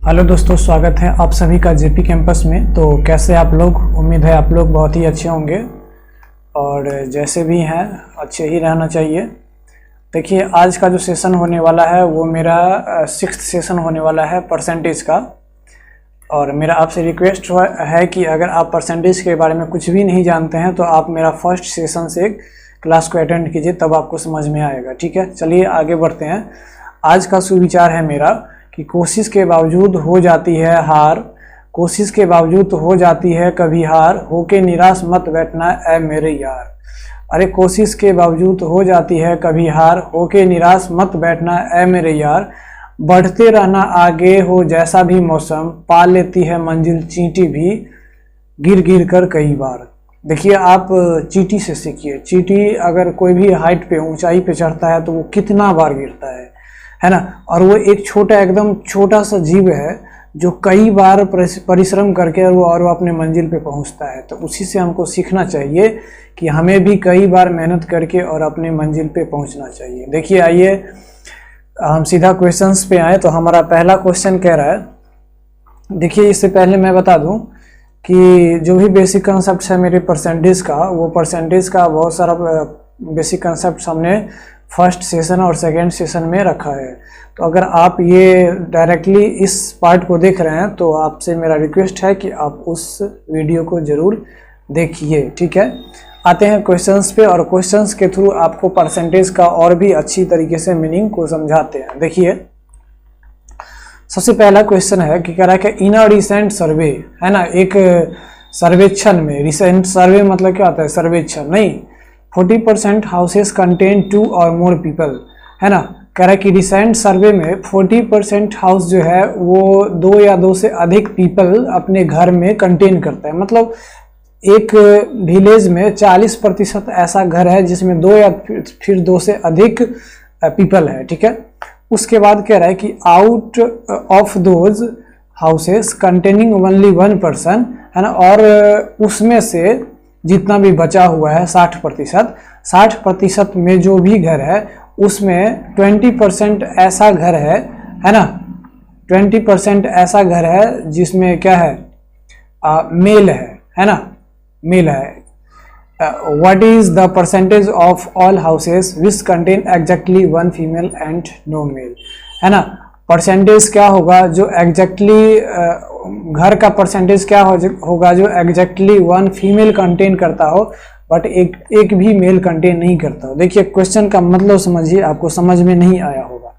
Hello दोस्तों, स्वागत है आप सभी का जेपी कैंपस में। तो कैसे आप लोग? उम्मीद है आप लोग बहुत ही अच्छे होंगे और जैसे भी हैं अच्छे ही रहना चाहिए। देखिए, आज का जो सेशन होने वाला है वो मेरा 6th सेशन होने वाला है परसेंटेज का। और मेरा आपसे रिक्वेस्ट है कि अगर आप परसेंटेज के बारे में कुछ भी नहीं जानते हैं तो आप मेरा फर्स्ट सेशन से क्लास को अटेंड कीजिए, तब आपको समझ में आएगा। ठीक है, चलिए आगे बढ़ते हैं। आज का सुविचार है मेरा कि कोशिश के बावजूद हो जाती है हार, कोशिश के बावजूद हो जाती है कभी हार, होके निराश मत बैठना ऐ मेरे यार। अरे कोशिश के बावजूद हो जाती है कभी हार, होके निराश मत बैठना ऐ मेरे यार। बढ़ते रहना आगे हो जैसा भी मौसम, पा लेती है मंजिल चींटी भी गिर गिर कर कई बार। देखिए, आप चींटी से सीखिए। चींटी अगर कोई भी हाइट पे, ऊंचाई पे चढ़ता है तो वो कितना बार गिरता है ना। और वो एक छोटा, एकदम छोटा सा जीव है जो कई बार परिश्रम करके वो अपने मंजिल पे पहुंचता है। तो उसी से हमको सीखना चाहिए कि हमें भी कई बार मेहनत करके और अपने मंजिल पे पहुंचना चाहिए। देखिए, आइए हम सीधा क्वेश्चंस पे आए। तो हमारा पहला क्वेश्चन कह रहा है, देखिए इससे पहले मैं बता दूं कि जो भी बेसिक कंसेप्ट है मेरे परसेंटेज का, वो परसेंटेज का बहुत सारा बेसिक कंसेप्ट हमने फर्स्ट सेशन और सेकेंड सेशन में रखा है। तो अगर आप ये डायरेक्टली इस पार्ट को देख रहे हैं तो आपसे मेरा रिक्वेस्ट है कि आप उस वीडियो को ज़रूर देखिए। ठीक है, आते हैं क्वेश्चंस पे और क्वेश्चंस के थ्रू आपको परसेंटेज का और भी अच्छी तरीके से मीनिंग को समझाते हैं। देखिए, सबसे पहला क्वेश्चन है कि कह रहा है कि इन अ रिसेंट सर्वे, है ना, एक सर्वेक्षण में, रिसेंट सर्वे मतलब क्या होता है? सर्वेक्षण नहीं। 40% हाउसेस कंटेन 2 और मोर पीपल, है ना। कह रहा है कि रिसेंट सर्वे में 40% हाउस जो है वो 2 या 2 से अधिक पीपल अपने घर में कंटेन करता है। मतलब एक विलेज में 40% ऐसा घर है जिसमें 2 या फिर 2 से अधिक पीपल है। ठीक है, उसके बाद कह रहा है कि out of those houses containing only 1 person, है ना, और उसमें से जितना भी बचा हुआ है 60% में जो भी घर है उसमें 20% ऐसा घर है ना, 20% ऐसा घर है जिसमें क्या है? मेल है ना, मेल है। What is the percentage of all houses which contain exactly 1 female and no male, है ना। परसेंटेज क्या होगा जो एग्जैक्टली घर का परसेंटेज क्या होगा जो एग्जैक्टली 1 फीमेल कंटेन करता हो बट एक भी मेल कंटेन नहीं करता हो। देखिए, क्वेश्चन का मतलब समझिए, आपको समझ में नहीं आया होगा।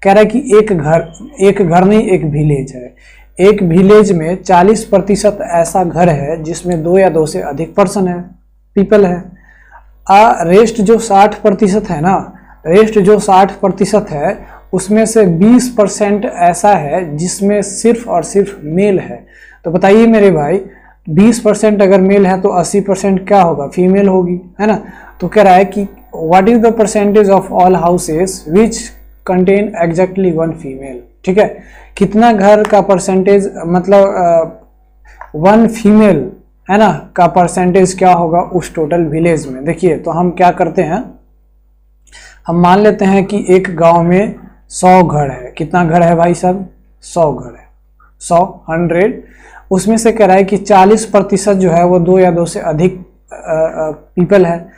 कह रहा है कि एक घर नहीं, एक विलेज है। एक विलेज में 40% ऐसा घर है जिसमें 2 या 2 से अधिक पर्सन है, पीपल है। रेस्ट जो 60% है ना, रेस्ट जो 60% है उसमें से 20% ऐसा है जिसमें सिर्फ और सिर्फ मेल है। तो बताइए मेरे भाई, 20% अगर मेल है तो 80% क्या होगा? फीमेल होगी, है ना। तो कह रहा है कि what is the percentage of all houses which contain exactly 1 female. ठीक है, कितना घर का परसेंटेज, मतलब 1 फीमेल, है ना, का परसेंटेज क्या होगा उस टोटल विलेज में। देखिए, तो हम क्या करते हैं, हम मान लेते हैं कि एक गांव में 100 घर है। कितना घर है भाई साहब? 100 घर है। 100 उसमें से कह रहा है कि 40% जो है वो 2 या 2 से अधिक पीपल है।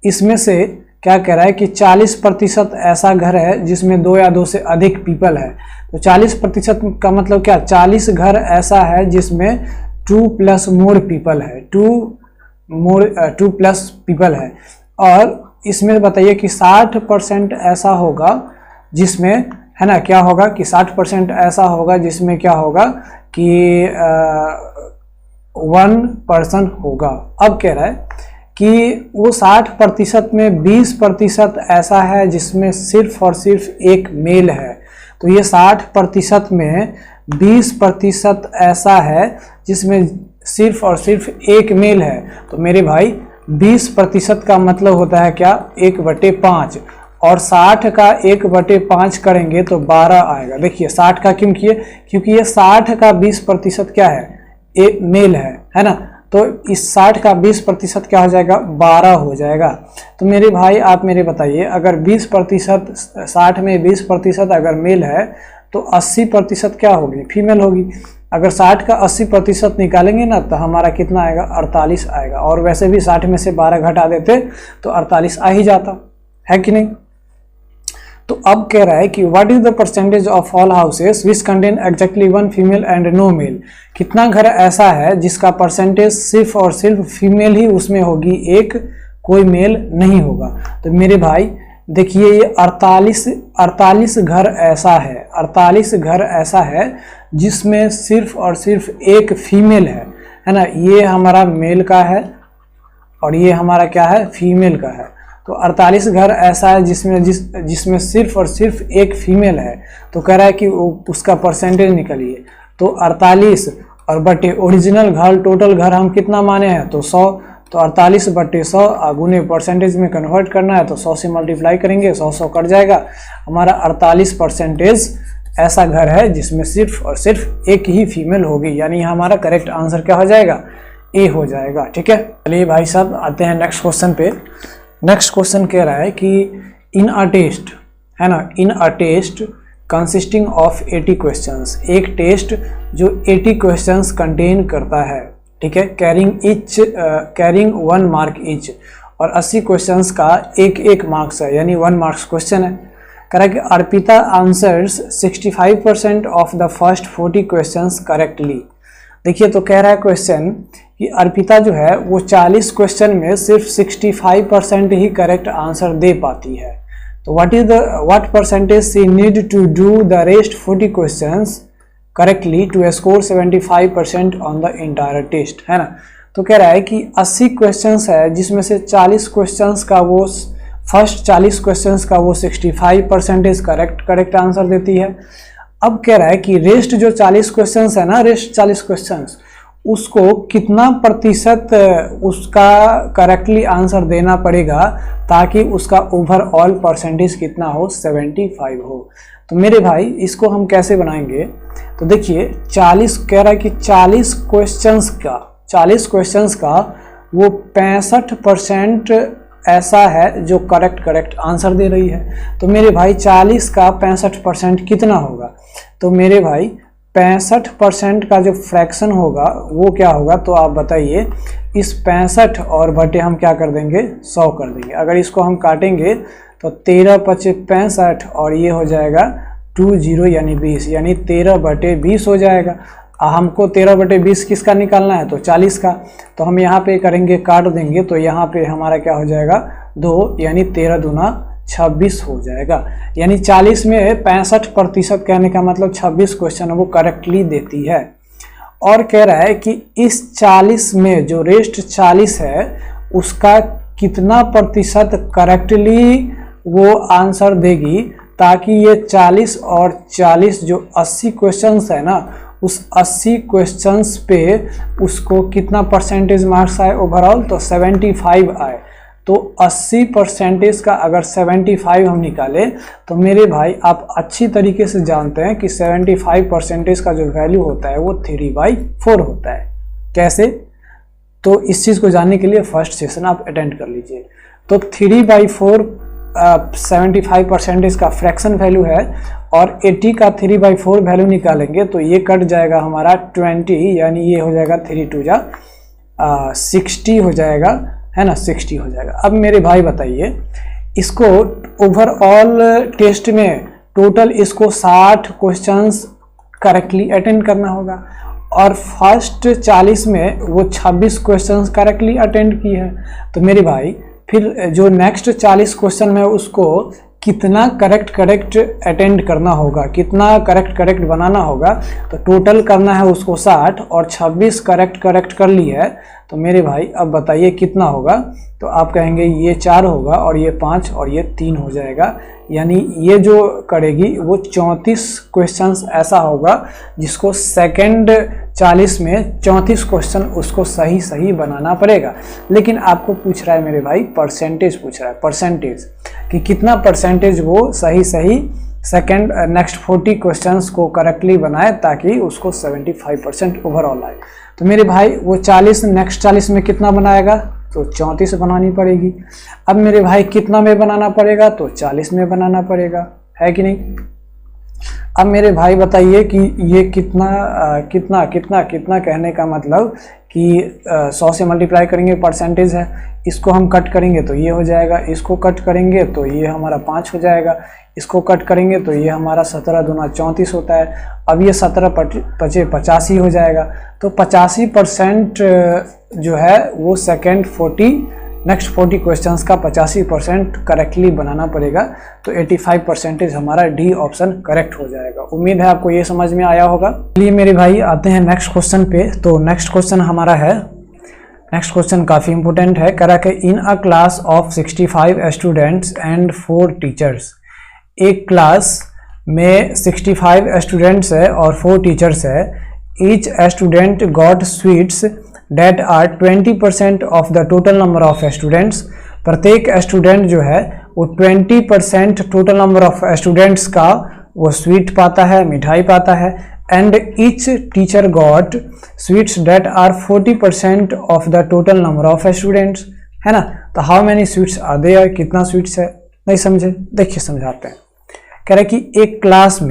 इसमें से क्या कह रहा है कि 40% ऐसा घर है जिसमें 2 या 2 से अधिक पीपल है। तो 40% का मतलब क्या? 40 घर ऐसा है जिसमें 2 प्लस मोर पीपल है, 2 प्लस पीपल है। और इसमें बताइए कि 60% ऐसा होगा जिसमें, है ना, क्या होगा कि 60% ऐसा होगा जिसमें क्या होगा कि 1 पर्सन होगा। अब कह रहा है कि वो 60% में 20% ऐसा है जिसमें सिर्फ और सिर्फ एक मेल है। तो ये 60% में 20% ऐसा है जिसमें सिर्फ और सिर्फ एक मेल है। तो मेरे भाई 20% का मतलब होता है क्या? 1/5, और 60 का 1/5 करेंगे तो 12 आएगा। देखिए, 60 का क्यों किए? क्योंकि ये 60 का 20% क्या है? एक मेल है ना। तो इस 60 का 20% क्या हो जाएगा? 12 हो जाएगा। तो मेरे भाई आप मेरे बताइए, अगर 20%, 60 में 20% अगर मेल है तो 80% क्या होगी, फीमेल होगी। अगर 60 का 80% निकालेंगे ना तो हमारा कितना आएगा, 48 आएगा। और वैसे भी 60 में से 12 घटा देते तो 48 आ ही जाता, है कि नहीं। तो अब कह रहा है कि what is the percentage of all houses which contain exactly 1 female and no male. कितना घर ऐसा है जिसका परसेंटेज सिर्फ और सिर्फ फीमेल ही उसमें होगी, एक कोई मेल नहीं होगा। तो मेरे भाई देखिए ये 48 घर ऐसा है, 48 घर ऐसा है जिसमें सिर्फ और सिर्फ एक फीमेल है ना। ये हमारा मेल का है और ये हमारा क्या है, फीमेल का है। तो 48 घर ऐसा है जिसमें सिर्फ और सिर्फ एक फीमेल है। तो कह रहा है कि उसका परसेंटेज निकलिए। तो 48 और बटे ओरिजिनल घर, टोटल घर हम कितना माने हैं, तो 100। तो 48 बटे 100 गुने परसेंटेज में कन्वर्ट करना है तो 100 से मल्टीप्लाई करेंगे, 100 कट जाएगा। हमारा 48% ऐसा घर है जिसमें सिर्फ और सिर्फ एक ही फीमेल होगी, यानी हमारा करेक्ट आंसर क्या हो जाएगा, ए हो जाएगा। ठीक है, चलिए भाई साहब आते हैं नेक्स्ट क्वेश्चन पे। नेक्स्ट क्वेश्चन कह रहा है कि इन अ टेस्ट, है ना, in a test consisting of 80 questions, एक टेस्ट जो 80 क्वेश्चंस कंटेन करता है, ठीक है, कैरिंग 1 मार्क ईच, और 80 क्वेश्चंस का एक मार्क्स है, यानी 1 मार्क्स क्वेश्चन है। कह रहा है कि Arpita answers 65% of the first 40 questions correctly. देखिए तो कह रहा है क्वेश्चन कि अर्पिता जो है वो 40 क्वेश्चन में सिर्फ 65% ही करेक्ट आंसर दे पाती है। तो what percentage she need to do the rest 40 questions correctly to score 75% on the entire test, है ना। तो कह रहा है कि 80 क्वेश्चंस है जिसमें से 40 क्वेश्चंस का वो फर्स्ट 40 क्वेश्चंस का वो 65% करेक्ट आंसर देती है। अब कह रहा है कि रेस्ट जो 40 क्वेश्चंस है ना, रेस्ट 40 क्वेश्चंस, उसको कितना प्रतिशत उसका करेक्टली आंसर देना पड़ेगा ताकि उसका ओवरऑल परसेंटेज कितना हो, 75 हो। तो मेरे भाई इसको हम कैसे बनाएंगे, तो देखिए 40 कह रहा है कि 40 क्वेश्चंस का वो 65% ऐसा है जो करेक्ट आंसर दे रही है। तो मेरे भाई 40 का 65% कितना होगा, तो मेरे भाई 65% का जो फ्रैक्शन होगा वो क्या होगा, तो आप बताइए। इस 65 और बटे हम क्या कर देंगे, 100 कर देंगे। अगर इसको हम काटेंगे तो 13 पचे 65 और ये हो जाएगा 20 यानी 20, यानी 13 बटे 20 हो जाएगा। हमको 13 बटे 20 किसका निकालना है, तो 40 का। तो हम यहाँ पे करेंगे, काट देंगे, तो यहाँ पे हमारा क्या हो जाएगा 2, यानी 13 दूना 26 हो जाएगा। यानी 40 में 65% कहने का मतलब 26 क्वेश्चन वो करेक्टली देती है। और कह रहा है कि इस 40 में जो रेस्ट 40 है उसका कितना प्रतिशत करेक्टली वो आंसर देगी ताकि ये 40 और 40 जो 80 क्वेश्चंस है ना, उस 80 क्वेश्चंस पे उसको कितना परसेंटेज मार्क्स आए ओवरऑल, तो 75 आए। तो 80% का अगर 75 हम निकाले तो मेरे भाई आप अच्छी तरीके से जानते हैं कि 75% का जो वैल्यू होता है वो 3/4 होता है। कैसे, तो इस चीज़ को जानने के लिए फर्स्ट सेशन आप अटेंड कर लीजिए। तो 3/4 75% का फ्रैक्शन वैल्यू है, और 80 का 3/4 वैल्यू निकालेंगे तो ये कट जाएगा हमारा 20, यानी ये हो जाएगा 3 2 जा 60 हो जाएगा, है ना, 60 हो जाएगा। अब मेरे भाई बताइए, इसको ओवरऑल टेस्ट में टोटल इसको 60 क्वेश्चंस करेक्टली अटेंड करना होगा, और फर्स्ट 40 में वो 26 क्वेश्चंस करेक्टली अटेंड की है। तो मेरे भाई फिर जो नेक्स्ट 40 क्वेश्चन में उसको कितना करेक्ट अटेंड करना होगा, कितना करेक्ट बनाना होगा, तो टोटल करना है उसको 60 और 26 करेक्ट कर ली है। तो मेरे भाई अब बताइए कितना होगा, तो आप कहेंगे ये 4 होगा और ये 5 और ये 3 हो जाएगा। यानी ये जो करेगी वो 34 क्वेश्चंस ऐसा होगा जिसको सेकंड 40 में 34 क्वेश्चन उसको सही बनाना पड़ेगा। लेकिन आपको पूछ रहा है मेरे भाई परसेंटेज पूछ रहा है, परसेंटेज कि कितना परसेंटेज वो सही सेकंड नेक्स्ट 40 क्वेश्चंस को करेक्टली बनाए ताकि उसको 75% ओवरऑल आए। तो मेरे भाई वो 40 नेक्स्ट 40 में कितना बनाएगा, तो 34 बनानी पड़ेगी। अब मेरे भाई कितना में बनाना पड़ेगा, तो 40 में बनाना पड़ेगा, है कि नहीं। अब मेरे भाई बताइए कि ये कितना कहने का मतलब कि 100 से मल्टीप्लाई करेंगे परसेंटेज है, इसको हम कट करेंगे तो ये हो जाएगा, इसको कट करेंगे तो ये हमारा 5 हो जाएगा, इसको कट करेंगे तो ये हमारा 17 दूना 34 होता है। अब ये 17 पचे 85 हो जाएगा। तो 85% जो है वो सेकेंड 40 नेक्स्ट 40 क्वेश्चंस का 85% करेक्टली बनाना पड़ेगा। तो 85% हमारा डी ऑप्शन करेक्ट हो जाएगा। उम्मीद है आपको ये समझ में आया होगा। चलिए मेरे भाई आते हैं नेक्स्ट क्वेश्चन पे। तो नेक्स्ट क्वेश्चन हमारा है, नेक्स्ट क्वेश्चन काफ़ी इंपॉर्टेंट है। कह रहा है कि in a class of 65 students and 4 teachers, एक क्लास में 65 स्टूडेंट्स है और 4 टीचर्स है। Each student got sweets that are 20% of the total number of students. प्रत्येक स्टूडेंट जो है वो 20% टोटल नंबर ऑफ स्टूडेंट्स का वो स्वीट पाता है, मिठाई पाता है। And each teacher got sweets that are 40% of the total number of students, है ना। तो how many sweets are there, कितना स्वीट्स है, नहीं समझे, देखिए समझाते हैं। कह रहे कि एक क्लास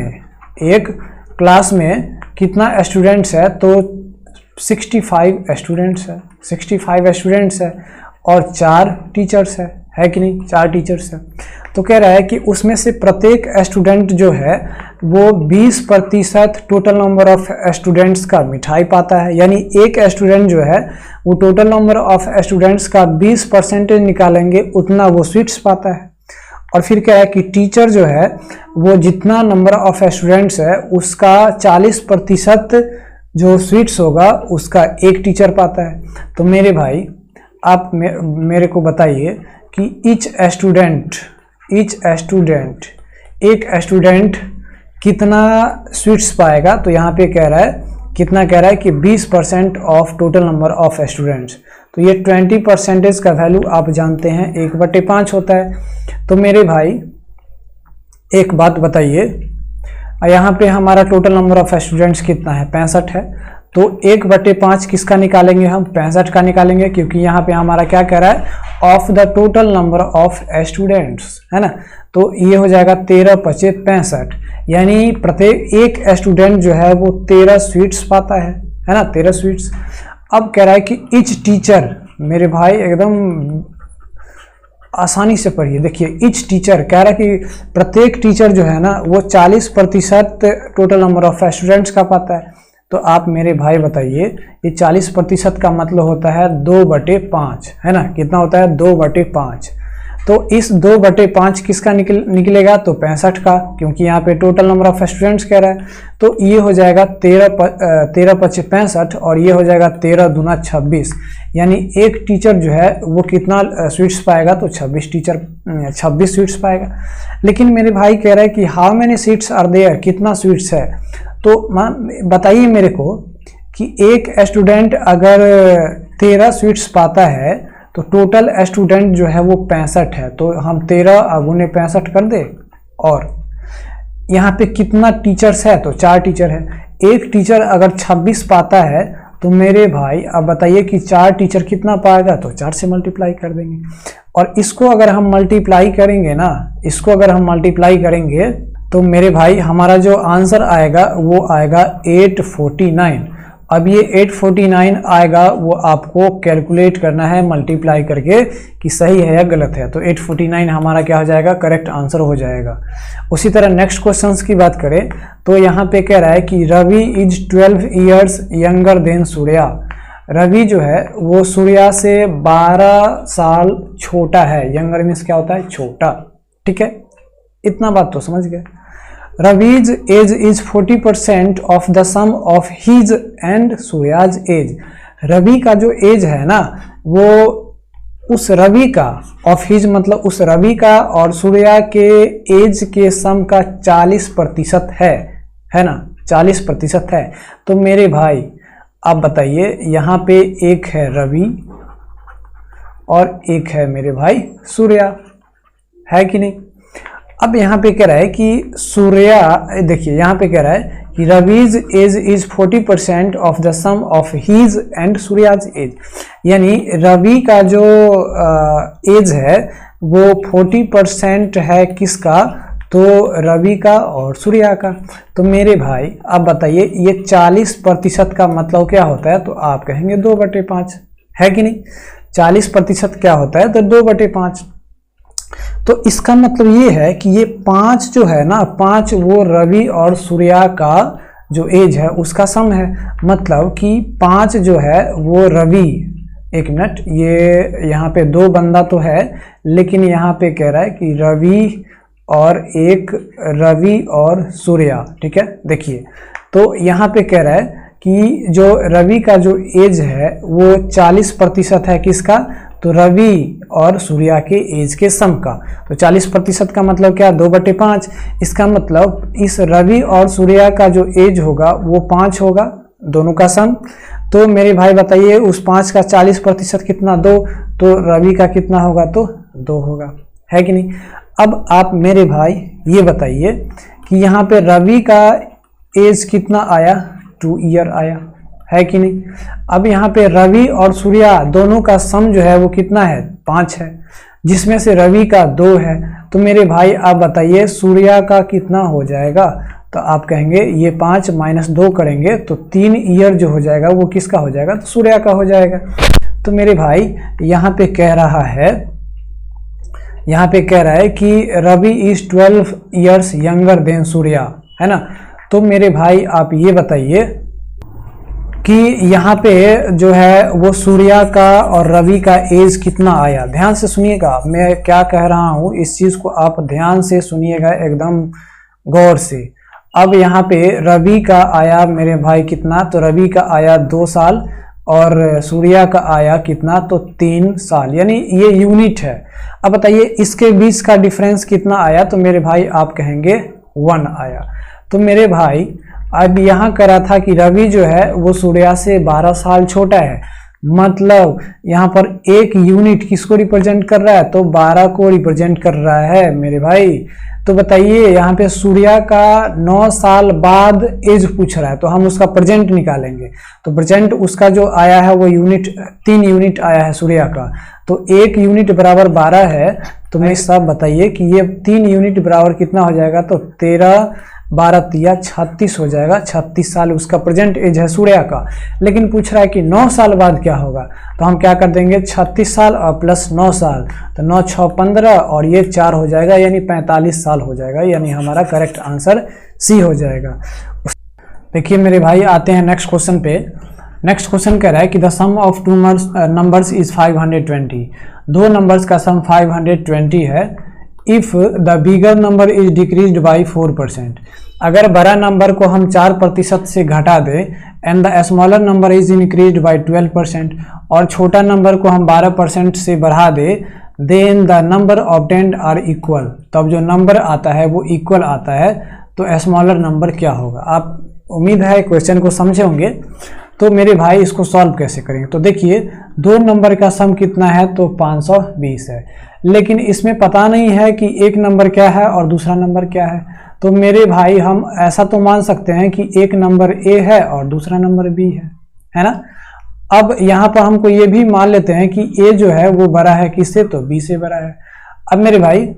में कितना स्टूडेंट्स है, तो 65 स्टूडेंट्स है, 65 स्टूडेंट्स है और 4 टीचर्स है कि नहीं, 4 टीचर्स है। तो कह रहा है कि उसमें से प्रत्येक स्टूडेंट जो है वो 20% टोटल नंबर ऑफ स्टूडेंट्स का मिठाई पाता है। यानी एक स्टूडेंट जो है वो टोटल नंबर ऑफ स्टूडेंट्स का 20% निकालेंगे उतना वो स्वीट्स पाता है। और फिर क्या है कि टीचर जो है वो जितना नंबर ऑफ स्टूडेंट्स है उसका 40% जो स्वीट्स होगा उसका एक टीचर पाता है। तो मेरे भाई आप मेरे को बताइए कि एक स्टूडेंट कितना स्वीट्स पाएगा। तो यहाँ पे कह रहा है कितना, कह रहा है कि 20% of total number of students. तो ये 20% का वैल्यू आप जानते हैं 1/5 होता है। तो मेरे भाई एक बात बताइए, यहाँ पे हमारा टोटल नंबर ऑफ स्टूडेंट्स कितना है, 65 है। तो 1/5 किसका निकालेंगे हम, 65 का निकालेंगे, क्योंकि यहाँ पे हमारा क्या कह रहा है, of the total number of students, है ना। तो ये हो जाएगा 13×5 = 65। यानी प्रत्येक एक स्टूडेंट जो है वो 13 स्वीट्स पाता है ना, 13 स्वीट्स। अब कह रहा है कि ईच टीचर, मेरे भाई एकदम आसानी से पढ़िए, देखिए ईच टीचर कह रहा है कि प्रत्येक टीचर जो है ना वो 40% टोटल नंबर ऑफ स्टूडेंट्स का पाता है। तो आप मेरे भाई बताइए ये 40% का मतलब होता है 2/5, है ना। कितना होता है, 2/5। तो इस 2/5 किसका निकलेगा, तो 65 का, क्योंकि यहाँ पे टोटल नंबर ऑफ स्टूडेंट्स कह रहा है। तो ये हो जाएगा 13×5 = 65 और ये हो जाएगा 13 दूना 26। यानी एक टीचर जो है वो कितना स्वीट्स पाएगा, तो 26 स्वीट्स पाएगा। लेकिन मेरे भाई कह रहा है कि how many sweets are there, कितना स्वीट्स है। तो बताइए मेरे को कि एक स्टूडेंट अगर 13 स्वीट्स पाता है तो टोटल स्टूडेंट जो है वो 65 है। तो हम 13 × 65 कर दे। और यहाँ पे कितना टीचर्स है, तो 4 टीचर है। एक टीचर अगर 26 पाता है तो मेरे भाई अब बताइए कि 4 टीचर कितना पाएगा, तो 4 से मल्टीप्लाई कर देंगे। और इसको अगर हम मल्टीप्लाई करेंगे ना, इसको अगर हम मल्टीप्लाई करेंगे तो मेरे भाई हमारा जो आंसर आएगा वो आएगा 849। अब ये 849 आएगा, वो आपको कैलकुलेट करना है मल्टीप्लाई करके कि सही है या गलत है। तो 849 हमारा क्या हो जाएगा, करेक्ट आंसर हो जाएगा। उसी तरह नेक्स्ट क्वेश्चंस की बात करें तो यहाँ पे कह रहा है कि Ravi is 12 years younger than Surya. Ravi जो है वो सूर्या से 12 साल छोटा है। यंगर मीन्स क्या होता है, छोटा, ठीक है, इतना बात तो समझ गए। Ravi's age is 40% of the sum of his and Surya's age. Ravi का जो एज है ना वो उस रवि का, ऑफ हिज मतलब उस रवि का और सूर्या के एज के सम का 40% है ना, 40% है। तो मेरे भाई आप बताइए, यहाँ पे एक है रवि और एक है मेरे भाई सूर्या, है कि नहीं। अब यहाँ पे कह रहा है कि सूर्या, देखिए यहाँ पे कह रहा है कि Ravi's age is 40% of the sum of his and Surya's age. यानी रवि का जो एज है वो 40% है किसका, तो रवि का और सूर्या का। तो मेरे भाई आप बताइए ये 40% का मतलब क्या होता है? तो आप कहेंगे 2/5, है कि नहीं? 40% क्या होता है? तो 2/5। तो इसका मतलब ये है कि ये 5 जो है ना, 5 वो रवि और सूर्या का जो एज है उसका सम है। मतलब कि 5 जो है वो रवि, एक मिनट, ये यहाँ पे 2 बंदा तो है, लेकिन यहाँ पे कह रहा है कि रवि और एक रवि और सूर्या, ठीक है। देखिए तो यहाँ पे कह रहा है कि जो रवि का जो एज है वो 40% है, किसका? तो रवि और सूर्या के एज के सम का। तो 40% का मतलब क्या? 2/5। इसका मतलब इस रवि और सूर्या का जो एज होगा वो 5 होगा, दोनों का सम। तो मेरे भाई बताइए उस 5 का 40% कितना? 2। तो रवि का कितना होगा? तो 2 होगा, है कि नहीं? अब आप मेरे भाई ये बताइए कि यहाँ पे रवि का एज कितना आया? 2 ईयर आया, है कि नहीं? अब यहाँ पे रवि और सूर्या दोनों का सम जो है वो कितना है? 5 है, जिसमें से रवि का 2 है। तो मेरे भाई आप बताइए सूर्या का कितना हो जाएगा? तो आप कहेंगे ये 5 - 2 करेंगे तो 3 ईयर जो हो जाएगा वो किसका हो जाएगा? तो सूर्या का हो जाएगा। तो मेरे भाई यहाँ पे कह रहा है कि Ravi is 12 years younger than Surya, है ना। तो मेरे भाई आप ये बताइए कि यहाँ पे जो है वो सूर्या का और रवि का एज कितना आया? ध्यान से सुनिएगा मैं क्या कह रहा हूँ, इस चीज को आप ध्यान से सुनिएगा एकदम गौर से। अब यहाँ पे रवि का आया मेरे भाई कितना? तो रवि का आया 2 साल और सूर्या का आया कितना? तो 3 साल, यानी ये यूनिट है। अब बताइए इसके बीच का डिफरेंस कितना आया? तो मेरे भाई आप कहेंगे 1 आया। तो मेरे भाई अब यहाँ करा था कि रवि जो है वो सूर्या से 12 साल छोटा है, मतलब यहाँ पर एक यूनिट किसको रिप्रेजेंट कर रहा है? तो 12 को रिप्रेजेंट कर रहा है मेरे भाई। तो बताइए यहाँ पे सूर्या का 9 साल बाद एज पूछ रहा है, तो हम उसका प्रेजेंट निकालेंगे। तो प्रेजेंट उसका जो आया है वो यूनिट 3 यूनिट आया है सूर्या का, तो 1 यूनिट बराबर 12 है। तो मैं सब बताइए कि ये 3 यूनिट बराबर कितना हो जाएगा? तो 13 12 तिया 36 हो जाएगा। 36 साल उसका प्रेजेंट एज है सूर्या का, लेकिन पूछ रहा है कि 9 साल बाद क्या होगा? तो हम क्या कर देंगे? 36 साल और प्लस 9 साल, तो 9 6 15 और ये 4 हो जाएगा, यानी 45 साल हो जाएगा, यानी हमारा करेक्ट आंसर सी हो जाएगा। देखिए मेरे भाई आते हैं नेक्स्ट क्वेश्चन पे। नेक्स्ट क्वेश्चन कह रहा है कि the sum of 2 numbers is 520। 2 numbers का सम 520 है। If the bigger number is decreased by 4%, अगर बड़ा नंबर को हम 4% से घटा दें, and the smaller number is increased by 12%, और छोटा नंबर को हम 12% से बढ़ा दें, then the number obtained are equal, तब जो नंबर आता है वो इक्वल आता है, तो स्मॉलर नंबर क्या होगा? आप उम्मीद है क्वेश्चन को समझे होंगे। तो मेरे भाई इसको सॉल्व कैसे करेंगे? तो देखिए 2 नंबर का सम कितना है? तो 520 है, लेकिन इसमें पता नहीं है कि एक नंबर क्या है और दूसरा नंबर क्या है। तो मेरे भाई हम ऐसा तो मान सकते हैं कि एक नंबर ए है और दूसरा नंबर बी है ना। अब यहाँ पर हमको ये भी मान लेते हैं कि ए जो है वो बड़ा है किससे? तो बी से बड़ा है। अब मेरे भाई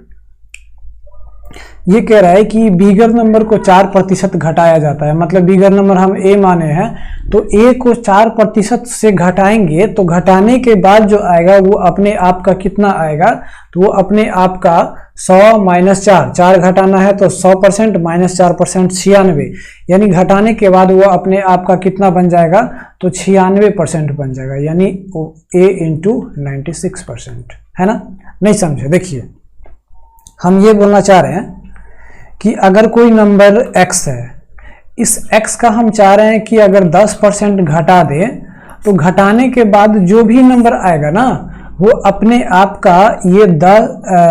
ये कह रहा है कि बिगर नंबर को 4% घटाया जाता है, मतलब बिगर नंबर हम ए माने हैं, तो ए को 4% से घटाएंगे तो घटाने के बाद जो आएगा वो अपने आप का कितना आएगा? तो वो अपने आप का 100 - 4, 4 घटाना है तो 100% - 4% 96, यानी घटाने के बाद वो अपने आप का कितना बन जाएगा? तो 96% बन जाएगा, यानी ए इंटू 96%, है ना। नहीं समझे? देखिए हम ये बोलना चाह रहे हैं कि अगर कोई नंबर x है, इस x का हम चाह रहे हैं कि अगर 10% घटा दें, तो घटाने के बाद जो भी नंबर आएगा ना वो अपने आप का ये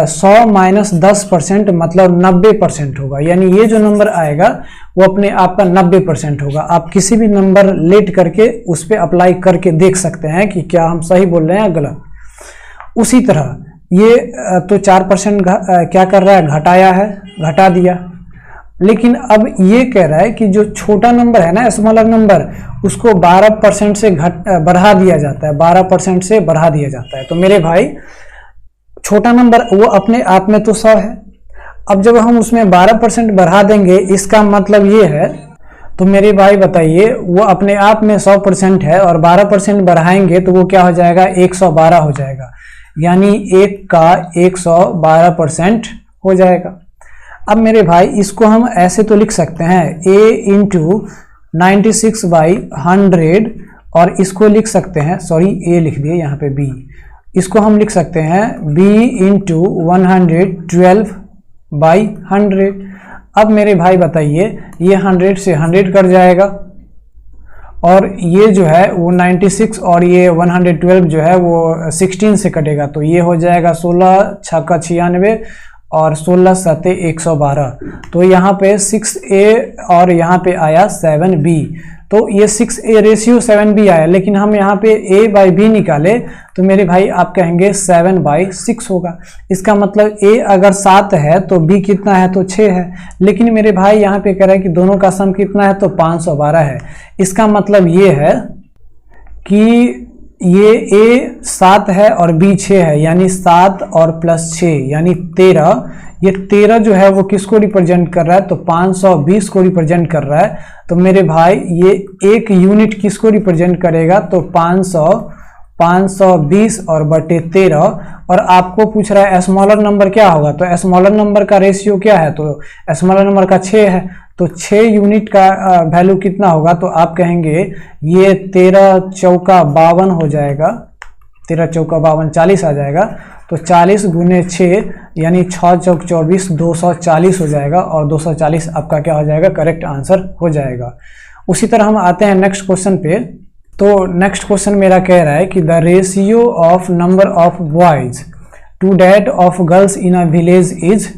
100 - 10% मतलब 90% होगा, यानी ये जो नंबर आएगा वो अपने आप का 90% होगा। आप किसी भी नंबर लेट करके उस पर अप्लाई करके देख सकते हैं कि क्या हम सही बोल रहे हैं या गलत। उसी तरह ये तो 4% क्या कर रहा है? घटाया है, घटा दिया। लेकिन अब ये कह रहा है कि जो छोटा नंबर है ना, स्मॉलर नंबर, उसको 12% से बढ़ा दिया जाता है, 12% से बढ़ा दिया जाता है। तो मेरे भाई छोटा नंबर वो अपने आप में तो 100 है, अब जब हम उसमें 12% बढ़ा देंगे, इसका मतलब ये है, तो मेरे भाई बताइए, वो अपने आप में 100% है और 12% बढ़ाएंगे तो वो क्या हो जाएगा, 112 हो जाएगा, यानी 1 का 112% हो जाएगा। अब मेरे भाई इसको हम ऐसे तो लिख सकते हैं a इंटू 96/100, और इसको लिख सकते हैं, सॉरी a लिख दिए यहाँ पे b, इसको हम लिख सकते हैं b इंटू 112/100। अब मेरे भाई बताइए, ये 100 से 100 कट जाएगा और ये जो है वो 96 और ये 112 जो है वो 16 से कटेगा, तो ये हो जाएगा 16 छक्का 96 और 16 सत्ते 112। तो यहाँ पे 6a और यहाँ पे आया 7b, तो ये 6a रेशियो 7b आया, लेकिन हम यहाँ पे a/b निकाले तो मेरे भाई आप कहेंगे 7/6 होगा। इसका मतलब a अगर 7 है तो b कितना है, तो 6 है, लेकिन मेरे भाई यहाँ पे कह रहा है कि दोनों का सम कितना है, तो 512 है। इसका मतलब ये है कि ये a 7 है और b 6 है, यानी 7 और प्लस 6 यानी 13। ये 13 जो है वो किसको रिप्रेजेंट कर रहा है, तो 520 को रिप्रेजेंट कर रहा है। तो मेरे भाई ये एक यूनिट किसको रिप्रेजेंट करेगा, तो 520 और बटे 13। और आपको पूछ रहा है स्मॉलर नंबर क्या होगा, तो स्मॉलर नंबर का रेशियो क्या है, तो स्मॉलर नंबर का 6 है, तो 6 यूनिट का वैल्यू कितना होगा, तो आप कहेंगे ये 13 चौका 52 हो जाएगा, 13 चौका 52 40 आ जाएगा, तो 40 गुने 6 यानी 6 चौक 24 240 हो जाएगा, और 240 आपका क्या हो जाएगा, करेक्ट आंसर हो जाएगा। उसी तरह हम आते हैं नेक्स्ट क्वेश्चन पे। तो नेक्स्ट क्वेश्चन मेरा कह रहा है कि the ratio of number of boys to that of girls in a village is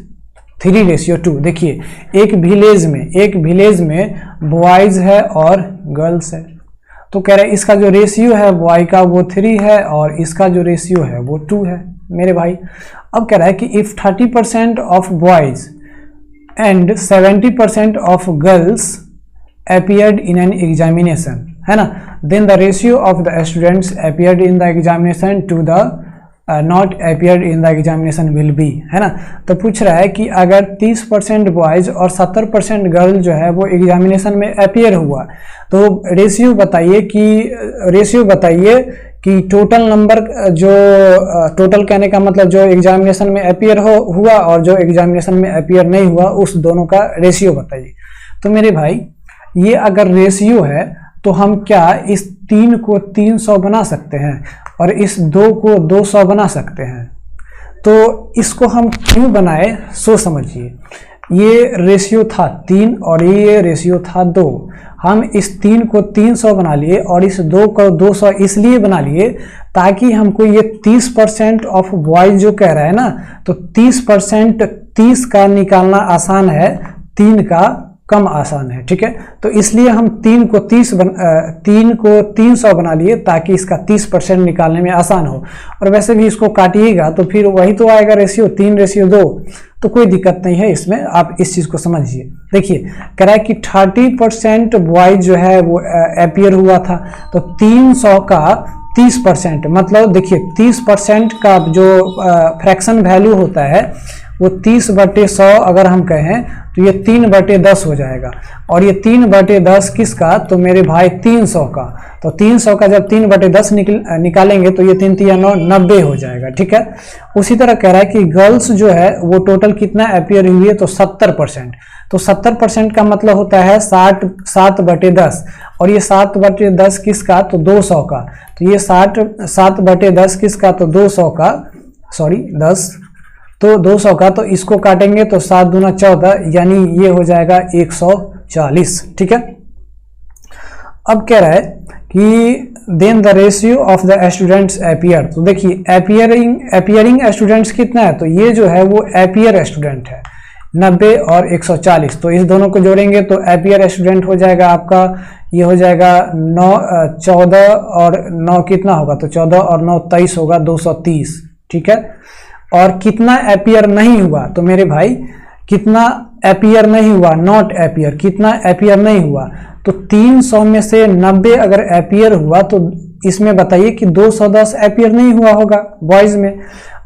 3:2। देखिए एक विलेज में बॉयज है और गर्ल्स है, तो कह रहे हैं इसका जो रेशियो है बॉय का वो 3 है और इसका जो रेशियो है वो 2 है मेरे भाई। अब कह रहा है कि if 30% of boys and 70% of girls appeared in an examination, है ना, then the ratio of the students appeared in the examination to the not appeared in the examination will be, है ना। तो पूछ रहा है कि अगर 30% बॉयज और 70% गर्ल जो है वो एग्जामिनेशन में अपियर हुआ, तो रेशियो बताइए कि टोटल नंबर जो टोटल कहने का मतलब जो एग्जामिनेशन में अपियर हुआ और जो एग्जामिनेशन में अपियर नहीं हुआ, उस दोनों का रेशियो बताइए। तो मेरे भाई ये अगर रेशियो है तो हम क्या इस 3 को 300 बना सकते हैं और इस 2 को 200 बना सकते हैं। तो इसको हम क्यों बनाए सो समझिए। ये रेशियो था 3 और ये रेशियो था 2। हम इस 3 को 300 बना लिए और इस 2 को 200 इसलिए बना लिए ताकि हमको ये 30% ऑफ बॉयज जो कह रहा है ना, तो 30% 30 का निकालना आसान है, 3 का कम आसान है, ठीक है। तो इसलिए हम 3 को 300 बना लिए ताकि इसका 30% निकालने में आसान हो। और वैसे भी इसको काटिएगा तो फिर वही तो आएगा रेशियो 3:2, तो कोई दिक्कत नहीं है इसमें, आप इस चीज़ को समझिए। देखिए कह रहा है कि 30% बॉयज जो है वो अपियर हुआ था, तो 300 का 30% मतलब देखिए 30% का जो फ्रैक्शन वैल्यू होता है वो 30/100 अगर हम कहें तो ये 3/10 हो जाएगा। और ये 3/10 किसका, तो मेरे भाई 300 का। तो 300 का जब 3/10 निकालेंगे तो ये 3 3 9 90 हो जाएगा, ठीक है। उसी तरह कह रहा है कि गर्ल्स जो है वो टोटल कितना अपियर हुई है, तो 70%। तो 70% का मतलब होता है 7/10 और ये 7/10 किसका, तो 200 का। तो ये 7/10 किसका, तो 200 का, सॉरी 10, तो 200 का। तो इसको काटेंगे तो 7 दूना 14 यानी ये हो जाएगा 140, ठीक है। अब कह रहा है कि then the ratio of the students appear. तो देखिए अपियरिंग स्टूडेंट्स कितना है, तो ये जो है वो अपियर स्टूडेंट है 90 और 140। तो इस दोनों को जोड़ेंगे तो अपियर स्टूडेंट हो जाएगा आपका, ये हो जाएगा 14 और 9 कितना होगा, तो 14 और 9 23 होगा, 230, ठीक है। और कितना अपियर नहीं हुआ, तो मेरे भाई कितना अपियर नहीं हुआ, नॉट अपियर, कितना अपियर नहीं हुआ, तो 300 में से 90 अगर अपियर हुआ तो इसमें बताइए कि 210 अपियर नहीं हुआ होगा बॉयज में।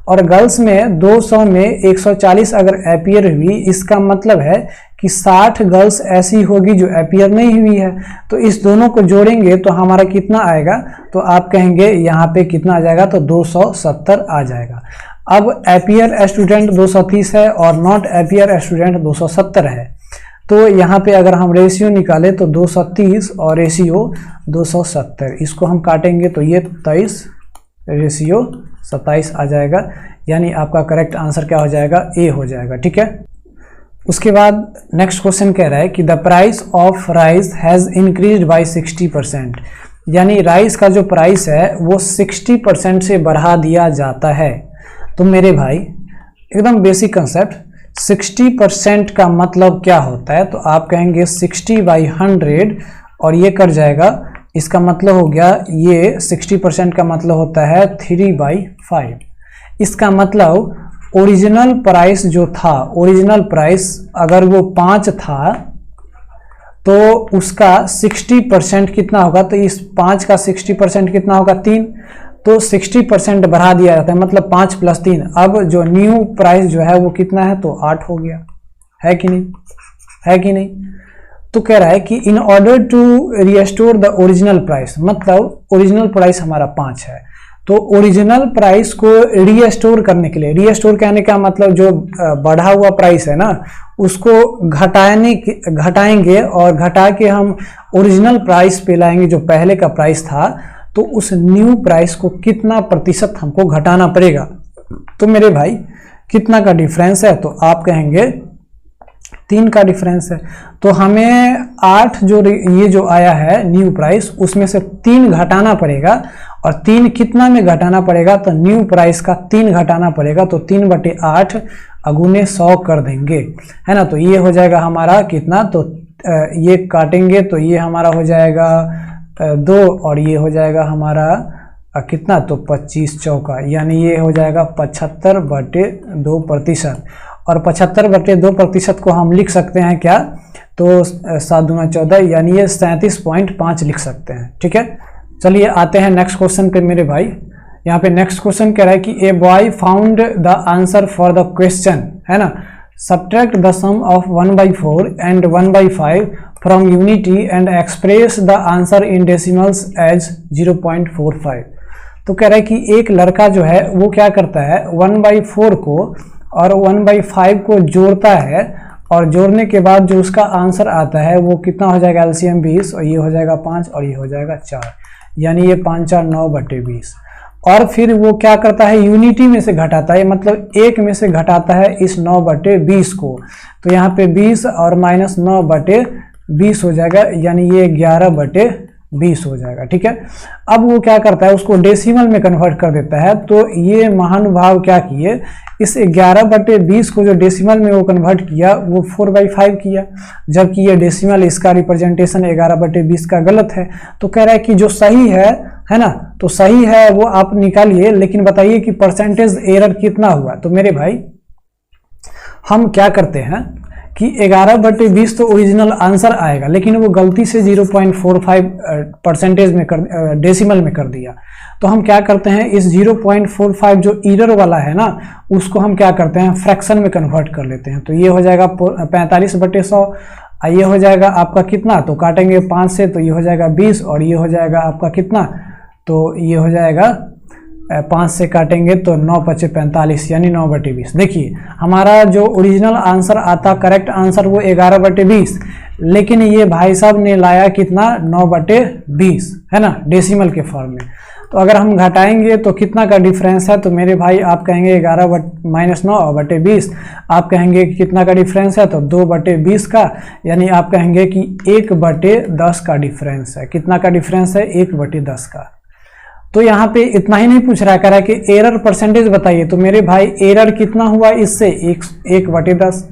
और गर्ल्स में 200 में 140 अगर अपीयर हुई, इसका मतलब है कि 60 गर्ल्स ऐसी होगी जो अपीयर नहीं हुई है। तो इस दोनों को जोड़ेंगे तो हमारा कितना आएगा, तो आप कहेंगे यहाँ पे कितना आ जाएगा, तो 270 आ जाएगा। अब अपीयर स्टूडेंट 230 है और नॉट अपीयर स्टूडेंट 270 है। तो यहाँ पे अगर हम रेशियो निकालें तो 230 और रेशियो 270, इसको हम काटेंगे तो ये 23 रेशियो 27 आ जाएगा। यानी आपका करेक्ट आंसर क्या हो जाएगा, ए हो जाएगा। ठीक है, उसके बाद नेक्स्ट क्वेश्चन कह रहा है कि the price of rice has increased by 60%, यानी राइस का जो प्राइस है वो 60% से बढ़ा दिया जाता है। तो मेरे भाई एकदम बेसिक कंसेप्ट, 60% का मतलब क्या होता है, तो आप कहेंगे 60/100 और ये कट जाएगा, इसका मतलब हो गया ये 60% का मतलब होता है 3/5। इसका मतलब ओरिजिनल प्राइस जो था, ओरिजिनल प्राइस अगर वो 5 था तो उसका 60% कितना होगा, तो इस 5 का 60% कितना होगा, 3। तो 60% बढ़ा दिया जाता है, मतलब 5 + 3। अब जो न्यू प्राइस जो है वो कितना है, तो 8 हो गया, है कि नहीं, है कि नहीं। तो कह रहा है कि in order to restore the original price, मतलब ओरिजिनल प्राइस हमारा 5 है, तो ओरिजिनल प्राइस को रीस्टोर करने के लिए, रीस्टोर कहने का मतलब जो बढ़ा हुआ प्राइस है ना, उसको घटाएंगे और घटा के हम ओरिजिनल प्राइस पे लाएंगे जो पहले का प्राइस था। तो उस न्यू प्राइस को कितना प्रतिशत हमको घटाना पड़ेगा। तो मेरे भाई कितना का डिफरेंस है, तो आप कहेंगे 3 का डिफरेंस है। तो हमें 8 जो ये जो आया है न्यू प्राइस, उसमें से 3 घटाना पड़ेगा। और 3 कितना में घटाना पड़ेगा, तो न्यू प्राइस का 3 घटाना पड़ेगा। तो 3/8 अगुने 100 कर देंगे, है ना। तो ये हो जाएगा हमारा कितना, तो ये काटेंगे तो ये हमारा हो जाएगा 2 और ये हो जाएगा हमारा कितना, तो 25 चौका, यानी ये हो जाएगा 75/2%। और 75/2% को हम लिख सकते हैं क्या, तो 7 दूना 14, यानी ये 37.5 लिख सकते हैं। ठीक है, चलिए आते हैं नेक्स्ट क्वेश्चन पे मेरे भाई। यहाँ पे नेक्स्ट क्वेश्चन कह रहा है कि a boy found the answer for the question, है ना, subtract the sum of 1/4 and 1/5 from unity and express the answer in decimals as 0.45। तो कह रहा है कि एक लड़का जो है वो क्या करता है, 1/4 को और 1/5 को जोड़ता है, और जोड़ने के बाद जो उसका आंसर आता है वो कितना हो जाएगा, एलसीएम 20, और ये हो जाएगा 5 और ये हो जाएगा 4, यानी ये 5 4 9/20। और फिर वो क्या करता है, यूनिटी में से घटाता है, मतलब 1 में से घटाता है इस 9/20 को। तो यहाँ पे 20 और माइनस 9/20 हो जाएगा, यानी ये 11/20 हो जाएगा। ठीक है, अब वो क्या करता है, उसको डेसिमल में कन्वर्ट कर देता है। तो ये महानुभाव क्या किए, इस 11/20 को जो डेसिमल में वो कन्वर्ट किया वो 4/5 किया, जबकि ये डेसिमल इसका रिप्रेजेंटेशन 11/20 का गलत है। तो कह रहा है कि जो सही है ना, तो सही है वो आप निकालिए, लेकिन बताइए कि परसेंटेज एरर कितना हुआ। तो मेरे भाई हम क्या करते हैं कि 11/20 तो ओरिजिनल आंसर आएगा, लेकिन वो गलती से 0.45% में डेसिमल में कर दिया। तो हम क्या करते हैं, इस 0.45 जो एरर वाला है ना, उसको हम क्या करते हैं, फ्रैक्शन में कन्वर्ट कर लेते हैं। तो ये हो जाएगा 45/100, ये हो जाएगा आपका कितना, तो काटेंगे 5 से, तो ये हो जाएगा 20, और ये हो जाएगा आपका कितना, तो ये हो जाएगा 5 से काटेंगे तो 9×5 = 45, यानी 9/20। देखिए हमारा जो ओरिजिनल आंसर आता, करेक्ट आंसर वो 11/20, लेकिन ये भाई साहब ने लाया कितना, 9/20, है ना, डेसिमल के फॉर्म में। तो अगर हम घटाएंगे तो कितना का डिफरेंस है, तो मेरे भाई आप कहेंगे 11 - 9/20, आप कहेंगे कि कितना का डिफरेंस है, तो 2/20 का, यानी आप कहेंगे कि 1/10 का डिफरेंस है। कितना का डिफरेंस है, 1/10 का। तो यहाँ पे इतना ही नहीं पूछ रहा है, कह रहा है कि एरर परसेंटेज बताइए। तो मेरे भाई एरर कितना हुआ इससे, 1/10।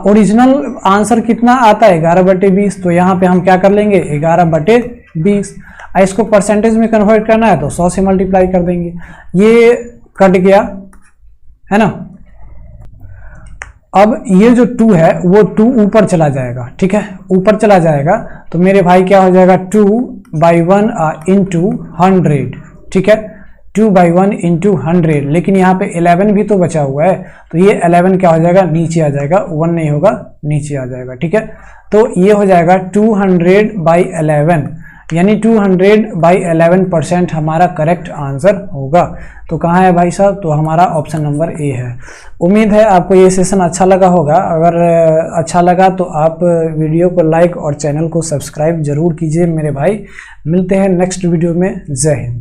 ओरिजिनल आंसर कितना आता है, 11/20। तो यहाँ पे हम क्या कर लेंगे, 11/20। इसको परसेंटेज में कन्वर्ट करना है तो 100 से मल्टीप्लाई कर देंगे, ये कट गया, है ना। अब ये जो 2 है वो 2 ऊपर चला जाएगा, ठीक है, ऊपर चला जाएगा। तो मेरे भाई क्या हो जाएगा, 2/1 × 100, ठीक है, 2/1 इंटू 100, लेकिन यहाँ पे 11 भी तो बचा हुआ है, तो ये 11 क्या हो जाएगा, नीचे आ जाएगा, 1 नहीं होगा, नीचे आ जाएगा। ठीक है, तो ये हो जाएगा 200/11, यानी 200/11% हमारा करेक्ट आंसर होगा। तो कहाँ है भाई साहब, तो हमारा ऑप्शन नंबर ए है। उम्मीद है आपको ये सेशन अच्छा लगा होगा। अगर अच्छा लगा तो आप वीडियो को लाइक और चैनल को सब्सक्राइब जरूर कीजिए मेरे भाई। मिलते हैं नेक्स्ट वीडियो में। जय हिंद।